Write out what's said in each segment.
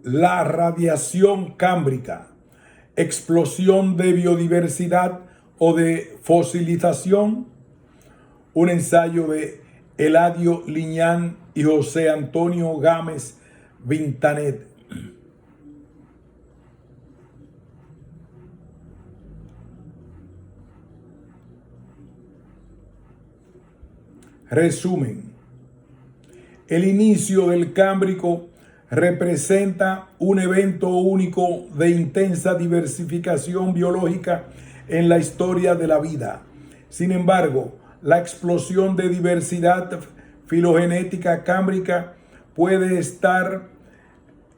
La radiación cámbrica, explosión de biodiversidad o de fosilización. Un ensayo de Eladio Liñán y José Antonio Gámez Vintanet. Resumen. El inicio del Cámbrico representa un evento único de intensa diversificación biológica en la historia de la vida. Sin embargo, la explosión de diversidad filogenética cámbrica puede estar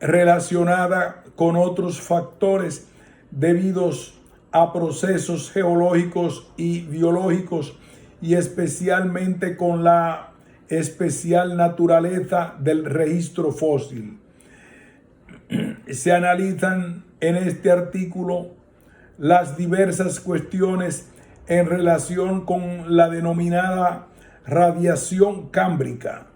relacionada con otros factores debidos a procesos geológicos y biológicos, y especialmente con la especial naturaleza del registro fósil. Se analizan en este artículo las diversas cuestiones en relación con la denominada radiación cámbrica,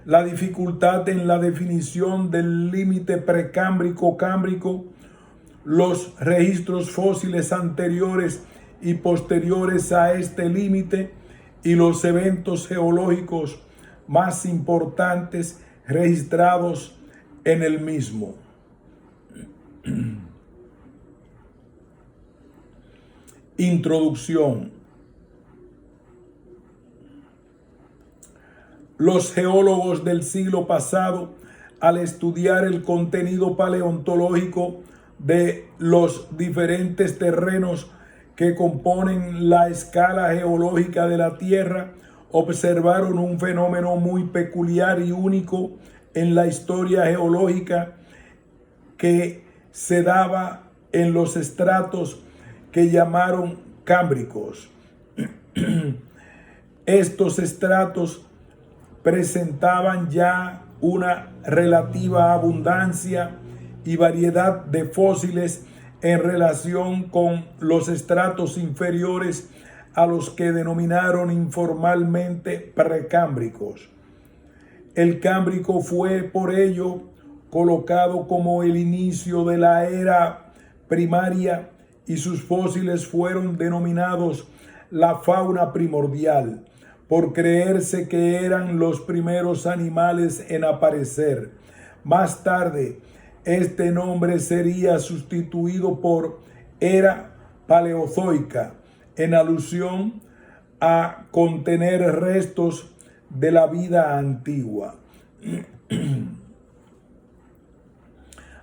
la dificultad en la definición del límite precámbrico-cámbrico, los registros fósiles anteriores y posteriores a este límite y los eventos geológicos más importantes registrados en el mismo. Introducción. Los geólogos del siglo pasado, al estudiar el contenido paleontológico de los diferentes terrenos que componen la escala geológica de la Tierra, observaron un fenómeno muy peculiar y único en la historia geológica que se daba en los estratos que llamaron cámbricos. Estos estratos presentaban ya una relativa abundancia y variedad de fósiles en relación con los estratos inferiores, a los que denominaron informalmente precámbricos. El Cámbrico fue por ello colocado como el inicio de la era primaria, y sus fósiles fueron denominados la fauna primordial, por creerse que eran los primeros animales en aparecer. Más tarde, este nombre sería sustituido por era paleozoica, en alusión a contener restos de la vida antigua.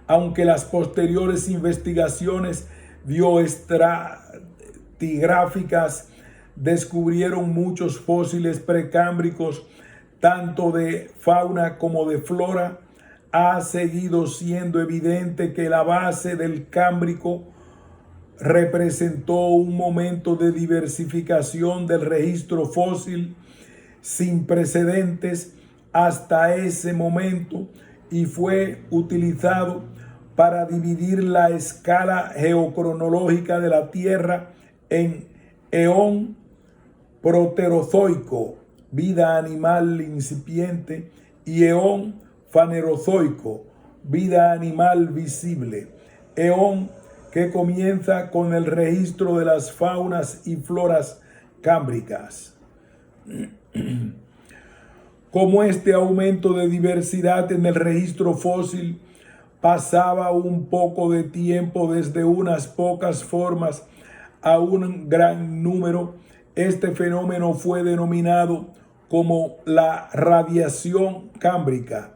Aunque las posteriores investigaciones bioestratigráficas descubrieron muchos fósiles precámbricos, tanto de fauna como de flora, ha seguido siendo evidente que la base del Cámbrico representó un momento de diversificación del registro fósil sin precedentes hasta ese momento, y fue utilizado para dividir la escala geocronológica de la Tierra en eón proterozoico, vida animal incipiente, y eón fanerozoico, vida animal visible. Eón que comienza con el registro de las faunas y floras cámbricas. Como este aumento de diversidad en el registro fósil pasaba un poco de tiempo desde unas pocas formas a un gran número, este fenómeno fue denominado como la radiación cámbrica,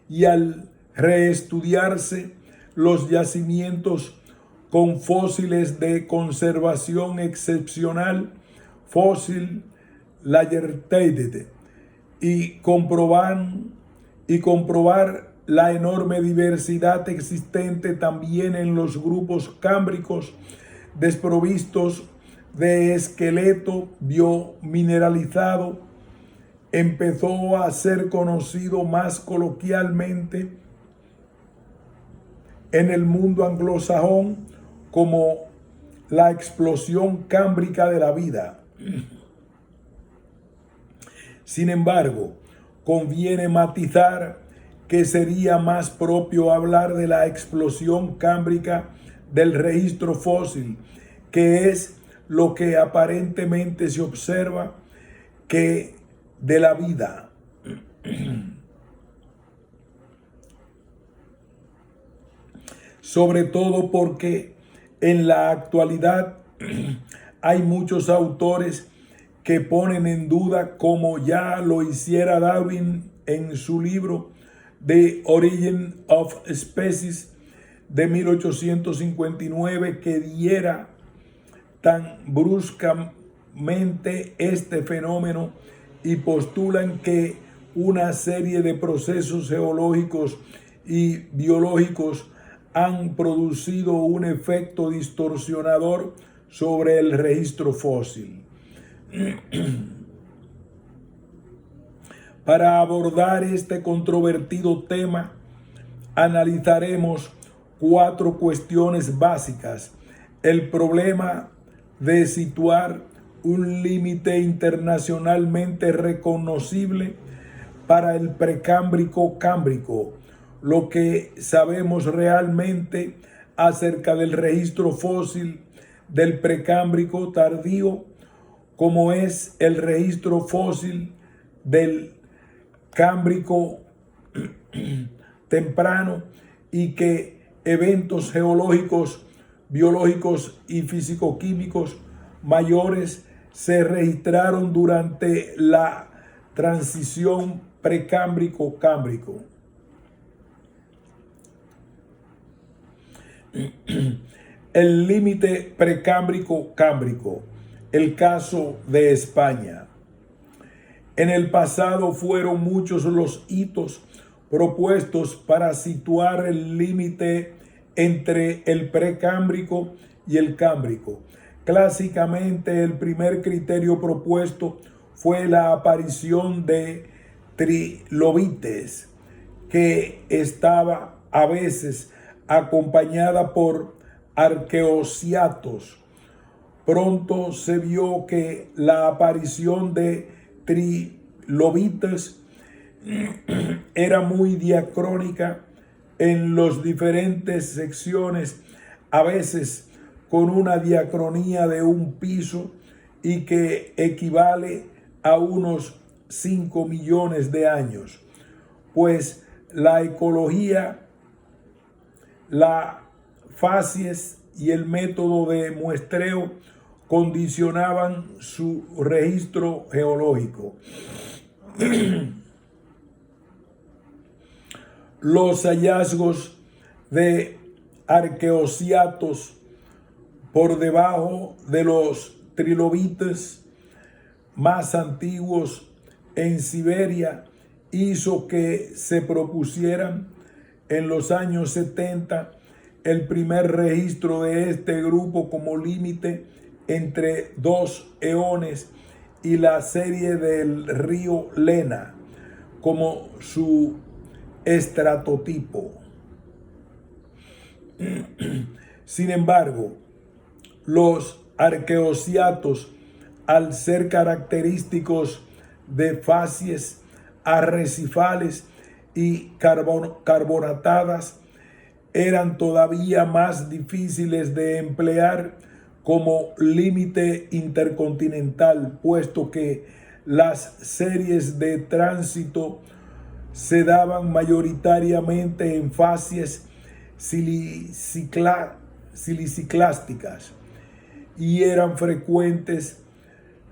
y al reestudiarse los yacimientos con fósiles de conservación excepcional, fósil Layertheide, y comprobar la enorme diversidad existente también en los grupos cámbricos desprovistos de esqueleto biomineralizado, empezó a ser conocido más coloquialmente en el mundo anglosajón como la explosión cámbrica de la vida. Sin embargo, conviene matizar que sería más propio hablar de la explosión cámbrica del registro fósil, que es lo que aparentemente se observa, que de la vida. Sobre todo porque en la actualidad hay muchos autores que ponen en duda, como ya lo hiciera Darwin en su libro The Origin of Species de 1859, que diera tan bruscamente este fenómeno, y postulan que una serie de procesos geológicos y biológicos han producido un efecto distorsionador sobre el registro fósil. Para abordar este controvertido tema, analizaremos 4 cuestiones básicas: el problema de situar un límite internacionalmente reconocible para el precámbrico cámbrico, lo que sabemos realmente acerca del registro fósil del precámbrico tardío, como es el registro fósil del cámbrico temprano, y que eventos geológicos, biológicos y físico-químicos mayores se registraron durante la transición precámbrico-cámbrico. El límite precámbrico-cámbrico, el caso de España. En el pasado fueron muchos los hitos propuestos para situar el límite entre el precámbrico y el cámbrico. Clásicamente, el primer criterio propuesto fue la aparición de trilobites, que estaba a veces acompañada por arqueociatos. Pronto se vio que la aparición de trilobites era muy diacrónica en las diferentes secciones, a veces con una diacronía de un piso, y que equivale a unos 5 millones de años, pues la ecología, la facies y el método de muestreo condicionaban su registro geológico. Los hallazgos de arqueociatos por debajo de los trilobites más antiguos en Siberia hizo que se propusieran en los años 70 el primer registro de este grupo como límite entre 2 eones y la serie del río Lena como su estratotipo. Sin embargo, los arqueociatos, al ser característicos de facies arrecifales y carbonatadas, eran todavía más difíciles de emplear como límite intercontinental, puesto que las series de tránsito se daban mayoritariamente en facies siliciclásticas, y eran frecuentes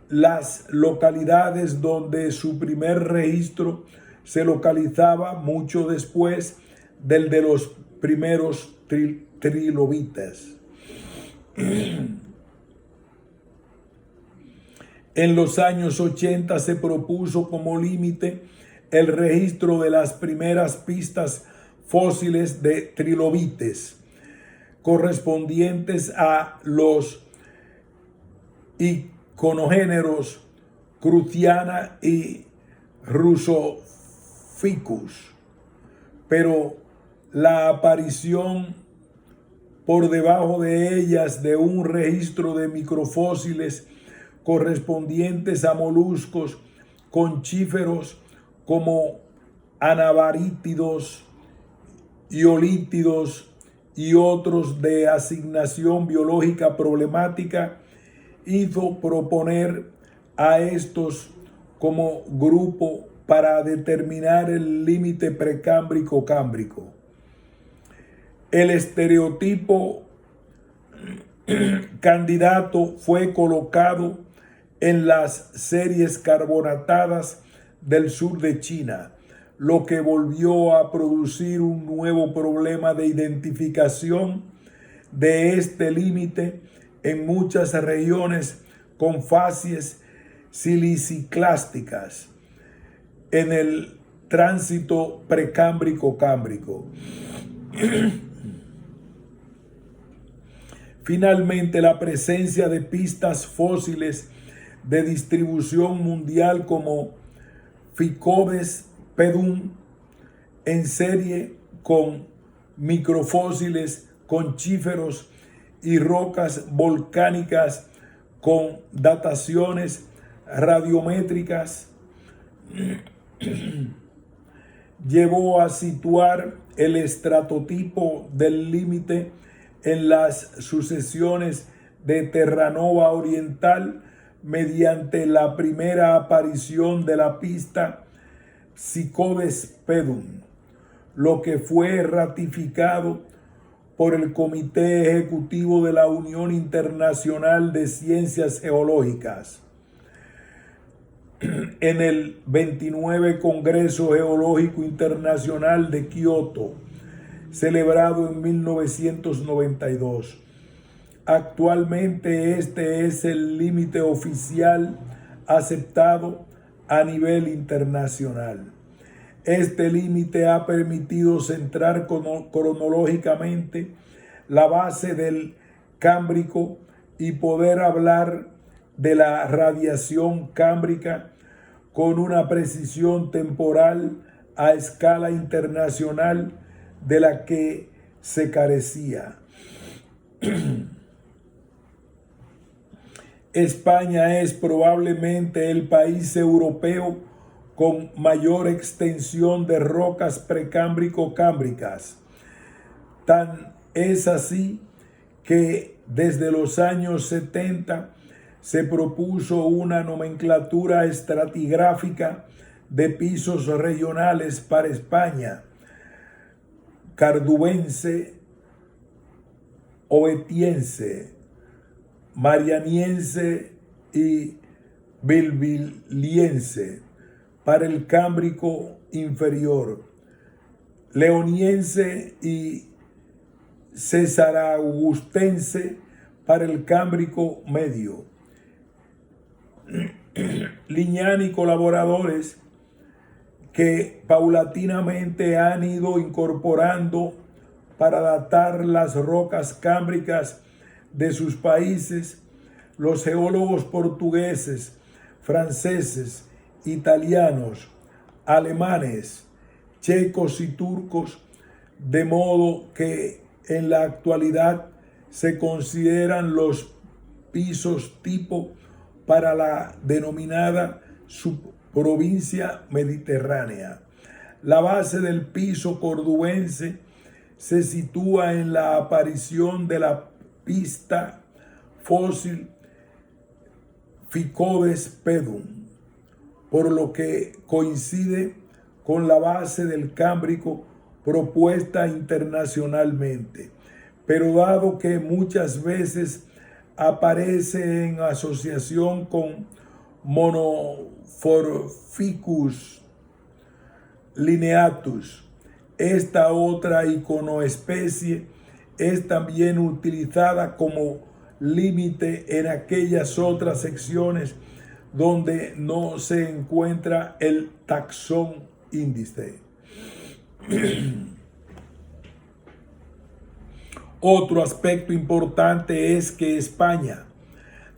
las localidades donde su primer registro se localizaba mucho después del de los primeros trilobites. En los años 80 se propuso como límite el registro de las primeras pistas fósiles de trilobites, correspondientes a los iconogéneros Cruciana y Rusophycus, pero la aparición por debajo de ellas de un registro de microfósiles correspondientes a moluscos conchíferos como anabarítidos, iolítidos y otros de asignación biológica problemática, hizo proponer a estos como grupo para determinar el límite precámbrico-cámbrico. El estereotipo candidato fue colocado en las series carbonatadas del sur de China, lo que volvió a producir un nuevo problema de identificación de este límite en muchas regiones con facies siliciclásticas en el tránsito precámbrico-cámbrico. Finalmente, la presencia de pistas fósiles de distribución mundial como Ficodes pedum en serie con microfósiles conchíferos y rocas volcánicas con dataciones radiométricas llevó a situar el estratotipo del límite en las sucesiones de Terranova Oriental mediante la primera aparición de la pista Ficodes pedum, lo que fue ratificado por el Comité Ejecutivo de la Unión Internacional de Ciencias Geológicas en el 29 Congreso Geológico Internacional de Kioto, celebrado en 1992. Actualmente este es el límite oficial aceptado a nivel internacional. Este límite ha permitido centrar cronológicamente la base del Cámbrico y poder hablar de la radiación cámbrica con una precisión temporal a escala internacional de la que se carecía. España es probablemente el país europeo con mayor extensión de rocas precámbrico-cámbricas. Tan es así que desde los años 70 se propuso una nomenclatura estratigráfica de pisos regionales para España: cardubense, ovetiense, marianiense y bilbiliense para el Cámbrico inferior, leoniense y cesaraugustense para el Cámbrico medio. Liñán y colaboradores, que paulatinamente han ido incorporando para datar las rocas cámbricas de sus países, los geólogos portugueses, franceses, italianos, alemanes, checos y turcos, de modo que en la actualidad se consideran los pisos tipo para la denominada subprovincia mediterránea. La base del piso cordubense se sitúa en la aparición de la pista fósil Ficodes pedum, por lo que coincide con la base del Cámbrico propuesta internacionalmente, pero dado que muchas veces aparece en asociación con Monophorficus lineatus, esta otra iconoespecie es también utilizada como límite en aquellas otras secciones donde no se encuentra el taxón índice. Otro aspecto importante es que España,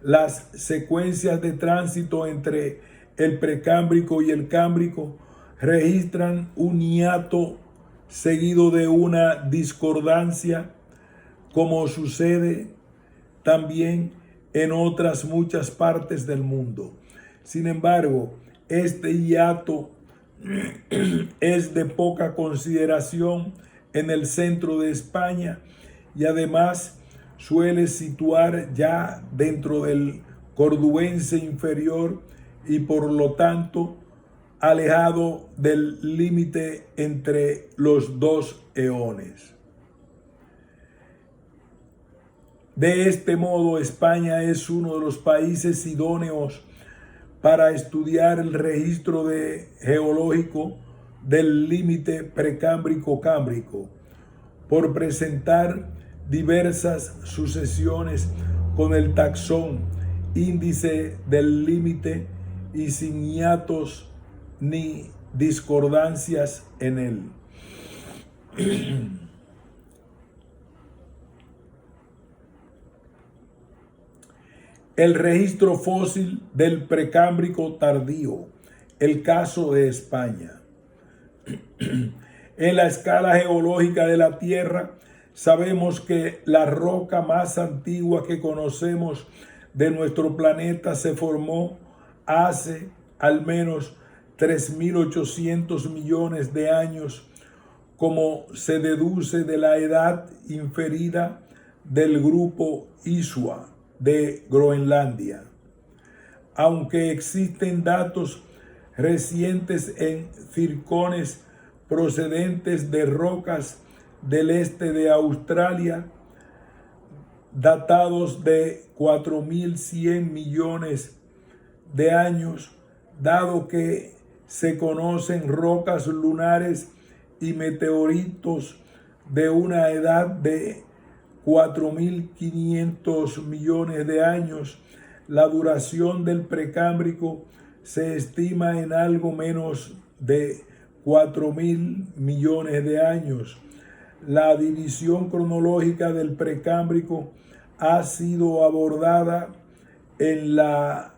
las secuencias de tránsito entre el precámbrico y el cámbrico registran un hiato seguido de una discordancia, como sucede también en otras muchas partes del mundo. Sin embargo, este hiato es de poca consideración en el centro de España y además suele situar ya dentro del cordubense inferior y por lo tanto alejado del límite entre los dos eones. De este modo, España es uno de los países idóneos para estudiar el registro geológico del límite precámbrico-cámbrico, por presentar diversas sucesiones con el taxón, índice del límite y sin hiatos ni discordancias en él. El registro fósil del precámbrico tardío, el caso de España. En la escala geológica de la Tierra, sabemos que la roca más antigua que conocemos de nuestro planeta se formó hace al menos 3.800 millones de años, como se deduce de la edad inferida del grupo Isua de Groenlandia. Aunque existen datos recientes en circones procedentes de rocas del este de Australia, datados de 4.100 millones de años, dado que se conocen rocas lunares y meteoritos de una edad de 4.500 millones de años, la duración del precámbrico se estima en algo menos de 4.000 millones de años. La división cronológica del precámbrico ha sido abordada en la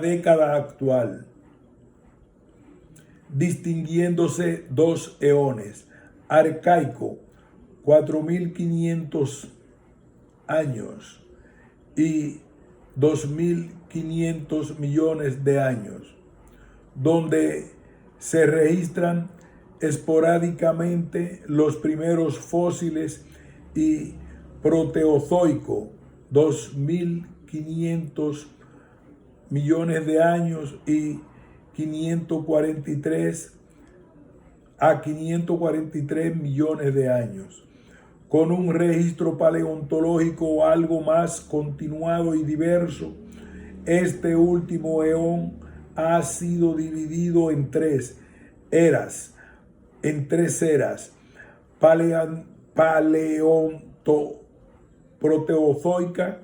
década actual, distinguiéndose dos eones: arcaico, 4.500 años, y 2.500 millones de años, donde se registran esporádicamente los primeros fósiles, y proteozoico, 2.500 millones de años y 543 millones de años, con un registro paleontológico algo más continuado y diverso. Este último eón ha sido dividido en tres eras, paleonto-proteozoica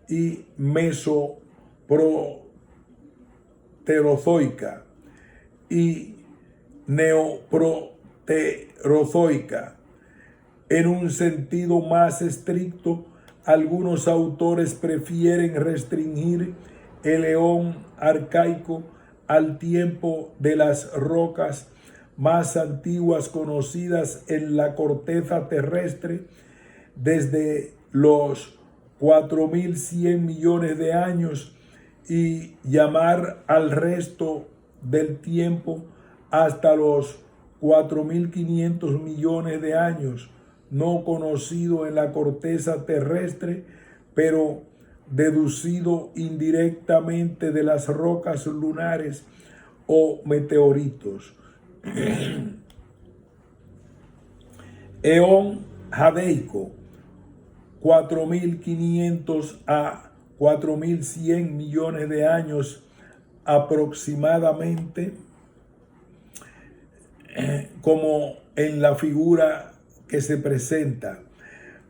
y mesoproterozoica y neoproterozoica. En un sentido más estricto, algunos autores prefieren restringir el eón arcaico al tiempo de las rocas más antiguas conocidas en la corteza terrestre, desde los 4.100 millones de años, y llamar al resto del tiempo hasta los 4.500 millones de años, no conocido en la corteza terrestre, pero deducido indirectamente de las rocas lunares o meteoritos. Eón jadeico, 4.500 a 4.100 millones de años aproximadamente, como en la figura que se presenta,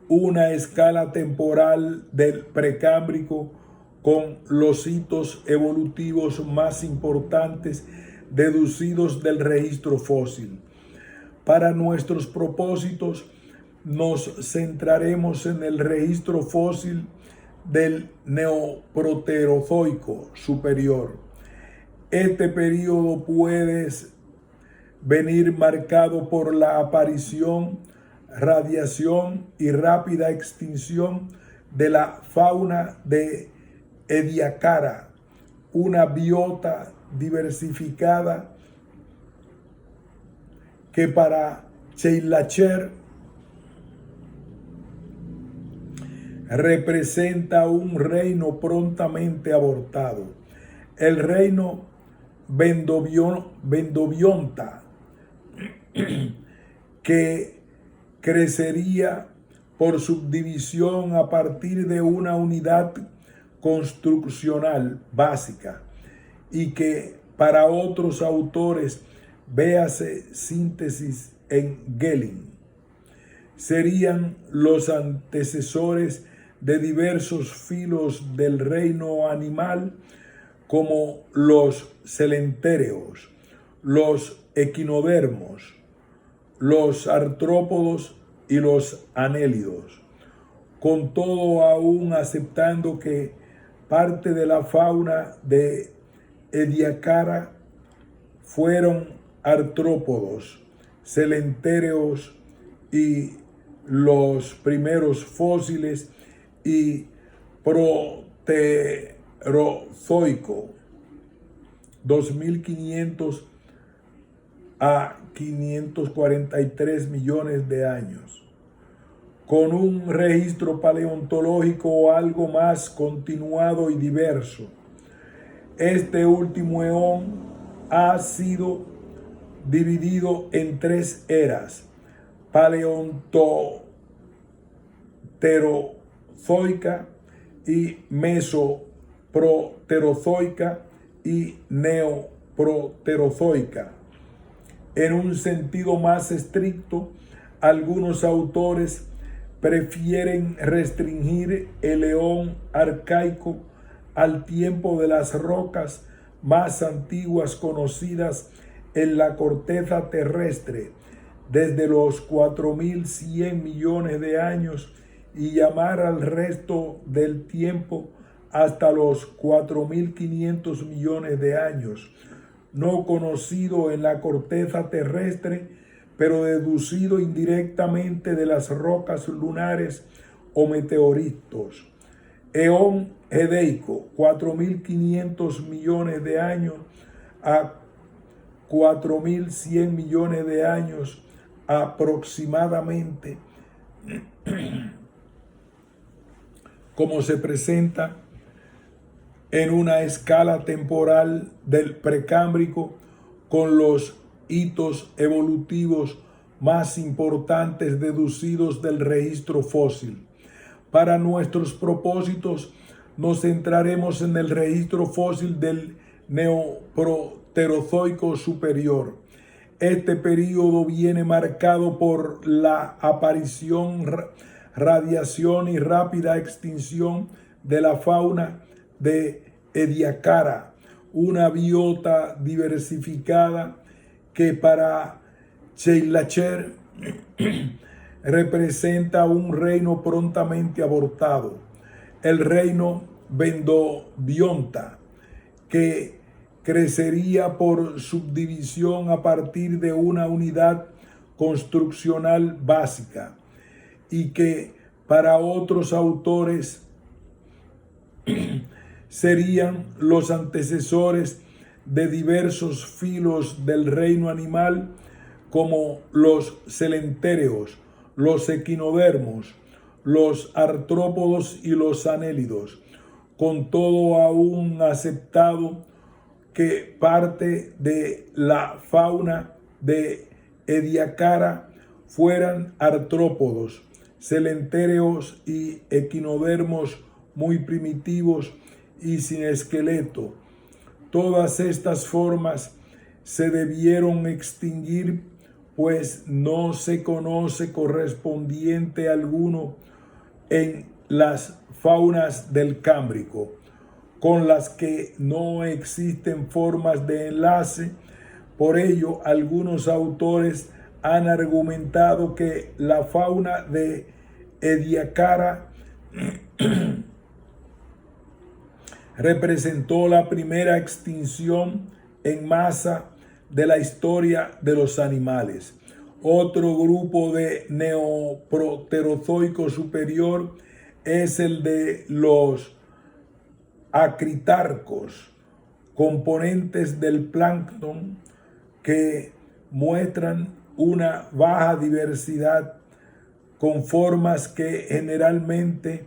una escala temporal del precámbrico con los hitos evolutivos más importantes deducidos del registro fósil. Para nuestros propósitos nos centraremos en el registro fósil del neoproterozoico superior. Este periodo puede venir marcado por la aparición, radiación y rápida extinción de la fauna de Ediacara, una biota diversificada que para Sheilachar representa un reino prontamente abortado. El reino Vendobionta, que crecería por subdivisión a partir de una unidad construccional básica y que para otros autores, véase síntesis en Gehlen, serían los antecesores de diversos filos del reino animal como los celentéreos, los equinodermos, los artrópodos y los anélidos, con todo aún aceptando que parte de la fauna de Ediacara fueron artrópodos, celentéreos y los primeros fósiles y proterozoico, 2500 a 543 millones de años, con un registro paleontológico algo más continuado y diverso. Este último eón ha sido dividido en tres eras: paleoproterozoica y mesoproterozoica y neoproterozoica. En un sentido más estricto, algunos autores prefieren restringir el eón arcaico al tiempo de las rocas más antiguas conocidas en la corteza terrestre, desde los 4100 millones de años, y llamar al resto del tiempo hasta los 4500 millones de años, no conocido en la corteza terrestre, pero deducido indirectamente de las rocas lunares o meteoritos. Eón edeico, 4500 millones de años a 4100 millones de años aproximadamente, como se presenta en una escala temporal del Precámbrico, con los hitos evolutivos más importantes deducidos del registro fósil. Para nuestros propósitos nos centraremos en el registro fósil del Neoproterozoico superior. Este período viene marcado por la aparición, radiación y rápida extinción de la fauna de Ediacara, una biota diversificada que para Sheilachar representa un reino prontamente abortado, el reino Vendobionta, que crecería por subdivisión a partir de una unidad construccional básica y que para otros autores serían los antecesores de diversos filos del reino animal como los celentéreos, los equinodermos, los artrópodos y los anélidos, con todo aún aceptado que parte de la fauna de Ediacara fueran artrópodos, celentéreos y equinodermos muy primitivos y sin esqueleto. Todas estas formas se debieron extinguir, pues no se conoce correspondiente alguno en las faunas del Cámbrico, con las que no existen formas de enlace. Por ello, algunos autores han argumentado que la fauna de Ediacara representó la primera extinción en masa de la historia de los animales. Otro grupo de neoproterozoico superior es el de los acritarcos, componentes del plancton que muestran una baja diversidad con formas que generalmente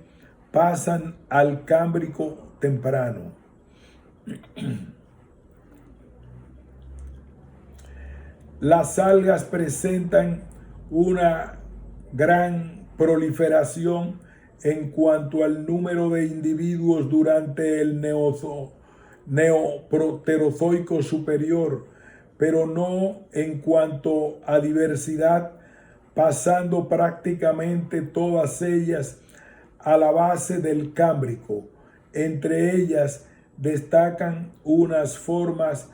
pasan al Cámbrico temprano. Las algas presentan una gran proliferación en cuanto al número de individuos durante el neoproterozoico superior, pero no en cuanto a diversidad, pasando prácticamente todas ellas a la base del Cámbrico. Entre ellas destacan unas formas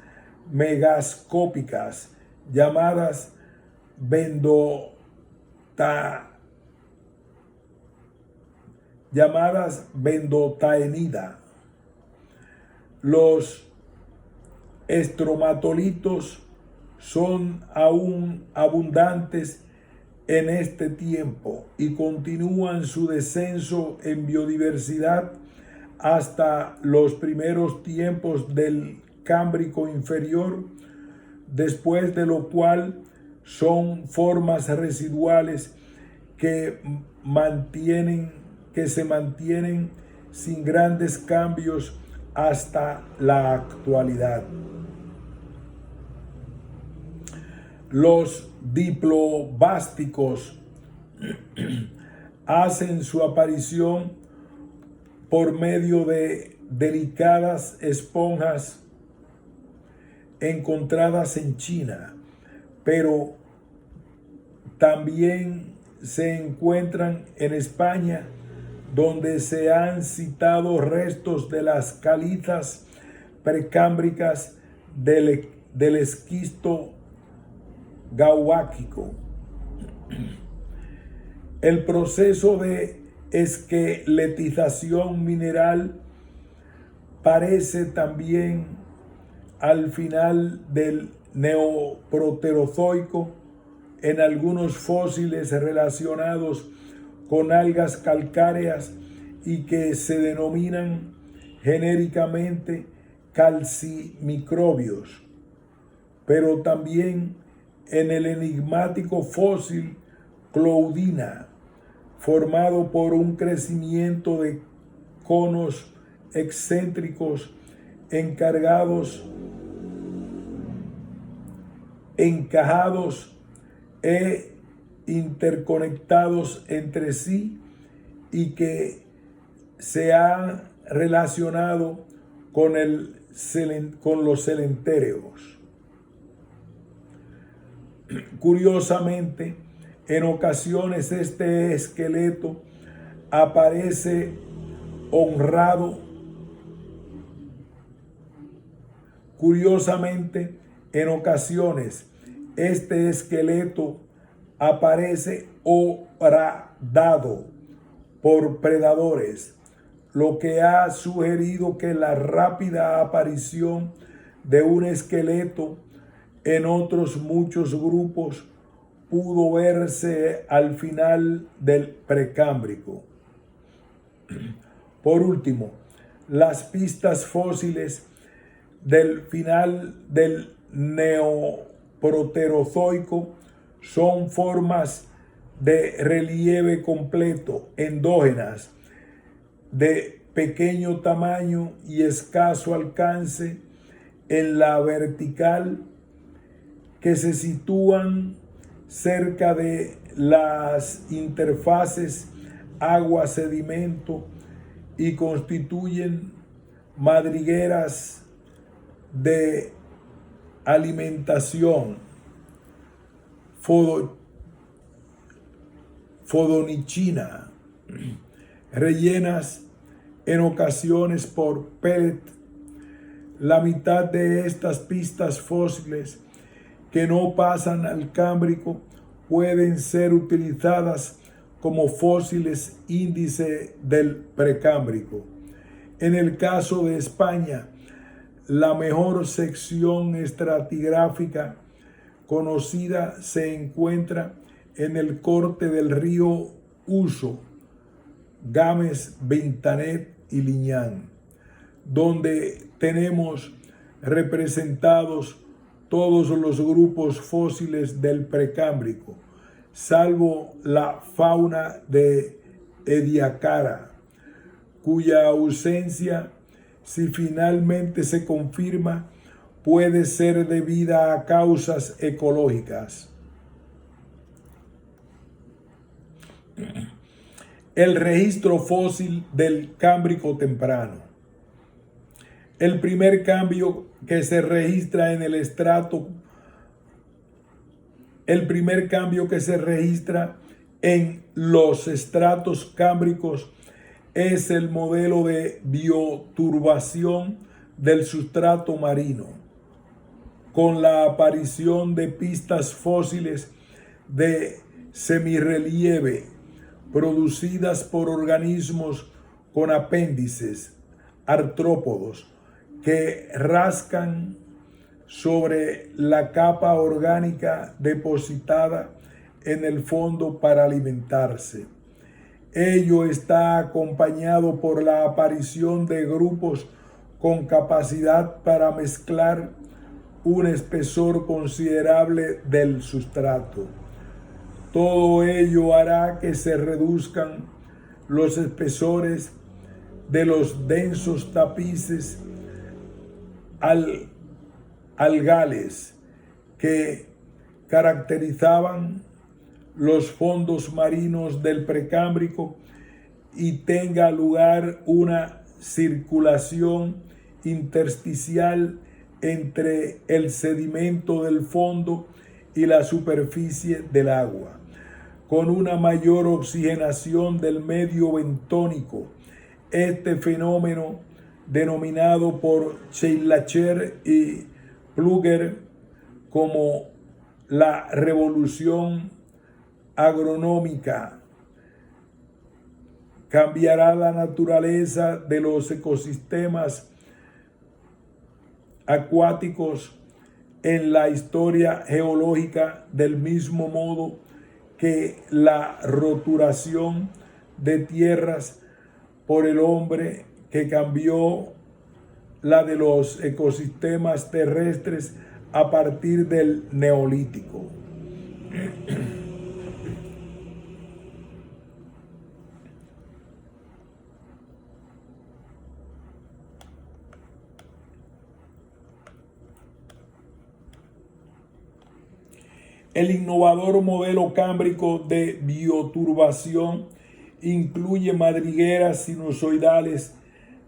megascópicas llamadas bendotaenida. Los estromatolitos son aún abundantes en este tiempo y continúan su descenso en biodiversidad hasta los primeros tiempos del Cámbrico inferior, después de lo cual son formas residuales que se mantienen sin grandes cambios hasta la actualidad. Los diplobásticos hacen su aparición por medio de delicadas esponjas encontradas en China, pero también se encuentran en España, donde se han citado restos de las calizas precámbricas del esquisto gauáquico. El proceso de esqueletización mineral parece también al final del neoproterozoico en algunos fósiles relacionados con algas calcáreas y que se denominan genéricamente calcimicrobios, pero también en el enigmático fósil Cloudina, formado por un crecimiento de conos excéntricos encajados e interconectados entre sí y que se ha relacionado con los celentéreos. Curiosamente, en ocasiones este esqueleto aparece honrado. Curiosamente, en ocasiones este esqueleto aparece horadado por predadores, lo que ha sugerido que la rápida aparición de un esqueleto en otros muchos grupos pudo verse al final del Precámbrico. Por último, las pistas fósiles del final del neoproterozoico son formas de relieve completo, endógenas, de pequeño tamaño y escaso alcance en la vertical, que se sitúan cerca de las interfaces agua-sedimento y constituyen madrigueras de alimentación fodonichina, rellenas en ocasiones por pellet. La mitad de estas pistas fósiles que no pasan al Cámbrico pueden ser utilizadas como fósiles índice del Precámbrico. En el caso de España, la mejor sección estratigráfica conocida se encuentra en el corte del río Uso, Gámez, Ventanet y Liñán, donde tenemos representados todos los grupos fósiles del Precámbrico, salvo la fauna de Ediacara, cuya ausencia, si finalmente se confirma, puede ser debida a causas ecológicas. El registro fósil del Cámbrico temprano. El primer cambio que se registra en el estrato, en los estratos cámbricos es el modelo de bioturbación del sustrato marino, con la aparición de pistas fósiles de semirrelieve producidas por organismos con apéndices artrópodos que rascan sobre la capa orgánica depositada en el fondo para alimentarse. Ello está acompañado por la aparición de grupos con capacidad para mezclar un espesor considerable del sustrato. Todo ello hará que se reduzcan los espesores de los densos tapices algales que caracterizaban los fondos marinos del Precámbrico y tenga lugar una circulación intersticial entre el sedimento del fondo y la superficie del agua, con una mayor oxigenación del medio bentónico. Este fenómeno, denominado por Scheidlacher y Plugger como la revolución agronómica, cambiará la naturaleza de los ecosistemas acuáticos en la historia geológica, del mismo modo que la roturación de tierras por el hombre que cambió la de los ecosistemas terrestres a partir del Neolítico. El innovador modelo cámbrico de bioturbación incluye madrigueras sinusoidales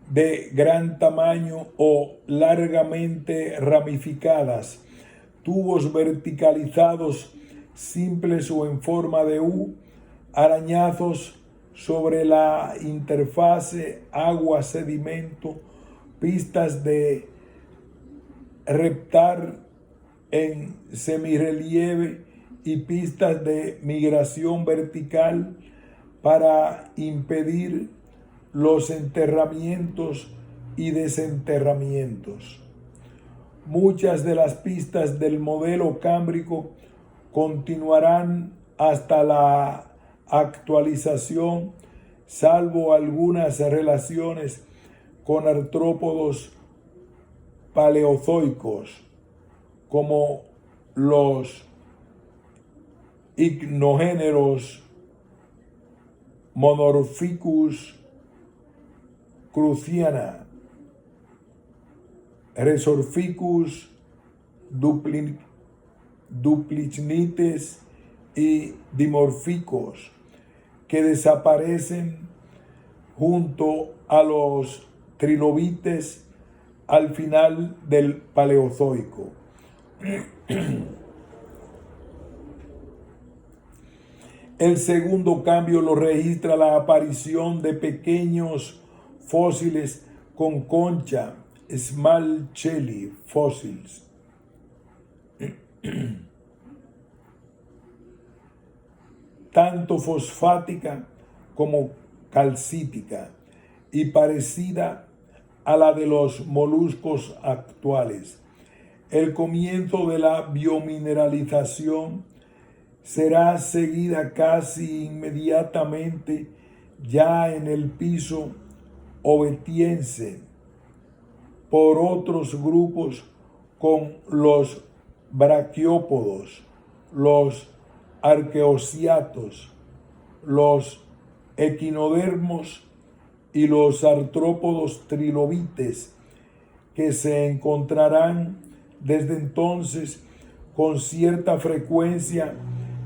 de gran tamaño o largamente ramificadas, tubos verticalizados simples o en forma de U, arañazos sobre la interfase agua-sedimento, pistas de reptar en semirrelieve y pistas de migración vertical para impedir los enterramientos y desenterramientos. Muchas de las pistas del modelo cámbrico continuarán hasta la actualización, salvo algunas relaciones con artrópodos paleozoicos, como los icnogéneros Monorficus cruciana, Resorficus duplicnites y dimorficos, que desaparecen junto a los trilobites al final del Paleozoico. El segundo cambio lo registra la aparición de pequeños fósiles con concha, small shelly fossils, tanto fosfática como calcítica, y parecida a la de los moluscos actuales. El comienzo de la biomineralización será seguida casi inmediatamente ya en el piso ovetiense por otros grupos con los braquiópodos, los arqueociatos, los equinodermos y los artrópodos trilobites, que se encontrarán desde entonces con cierta frecuencia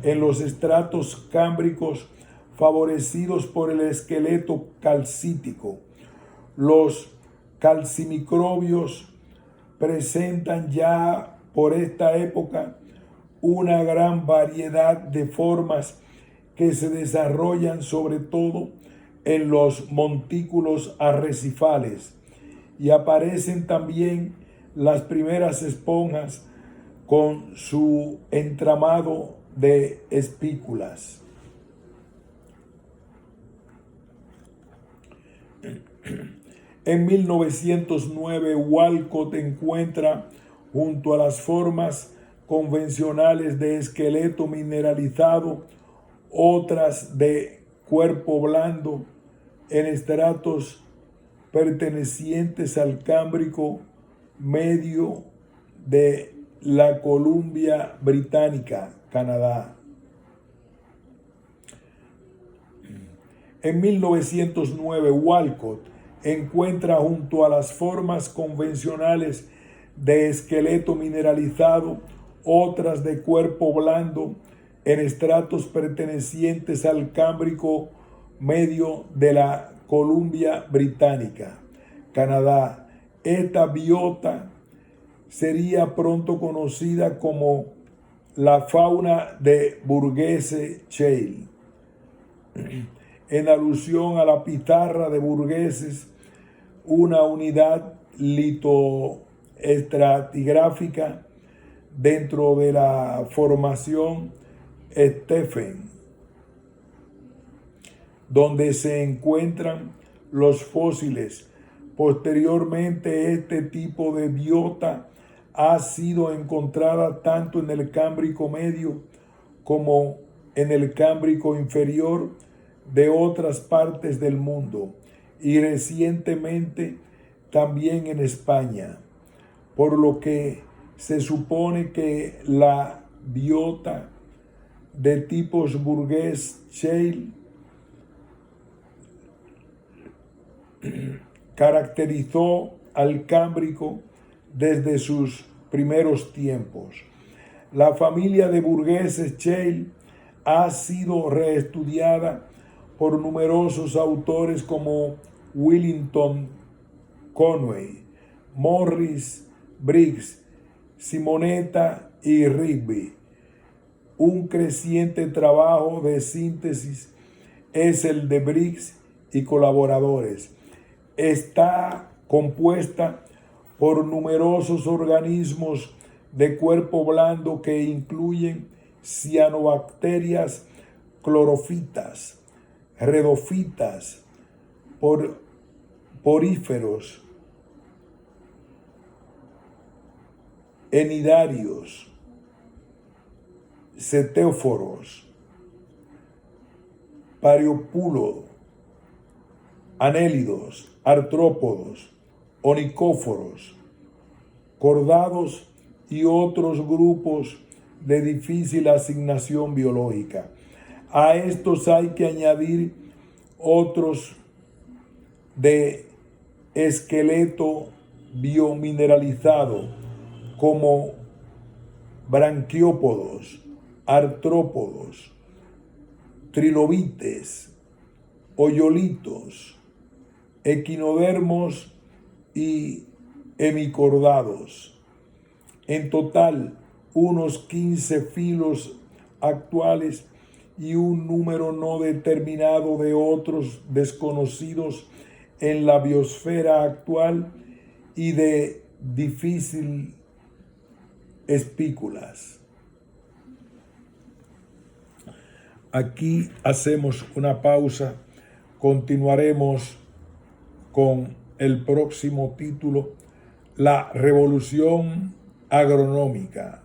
en los estratos cámbricos favorecidos por el esqueleto calcítico. Los calcimicrobios presentan ya por esta época una gran variedad de formas que se desarrollan sobre todo en los montículos arrecifales, y aparecen también las primeras esponjas con su entramado de espículas. En 1909, Walcott encuentra, junto a las formas convencionales de esqueleto mineralizado, otras de cuerpo blando en estratos pertenecientes al Cámbrico medio de la Columbia Británica, Canadá. En 1909, Walcott encuentra, junto a las formas convencionales de esqueleto mineralizado, otras de cuerpo blando en estratos pertenecientes al Cámbrico medio de la Columbia Británica, Canadá. Esta biota sería pronto conocida como la fauna de Burgess Shale, en alusión a la pizarra de Burgess, una unidad litoestratigráfica dentro de la formación Stephen, donde se encuentran los fósiles. Posteriormente, este tipo de biota ha sido encontrada tanto en el Cámbrico medio como en el Cámbrico inferior de otras partes del mundo, y recientemente también en España, por lo que se supone que la biota de tipos Burgess Shale caracterizó al Cámbrico desde sus primeros tiempos. La familia de Burgess Shale ha sido reestudiada por numerosos autores como Willington Conway, Morris Briggs, Simonetta y Rigby. Un creciente trabajo de síntesis es el de Briggs y colaboradores. Está compuesta por numerosos organismos de cuerpo blando que incluyen cianobacterias, clorofitas, redofitas, poríferos, enidarios, cetéoforos, pariópulo, anélidos, artrópodos, onicóforos, cordados y otros grupos de difícil asignación biológica. A estos hay que añadir otros de esqueleto biomineralizado, como branquiópodos, artrópodos, trilobites, hoyolitos, equinodermos y hemicordados. En total, unos 15 filos actuales y un número no determinado de otros desconocidos en la biosfera actual y de difícil espículas. Aquí hacemos una pausa. Continuaremos con el próximo título: la revolución agronómica.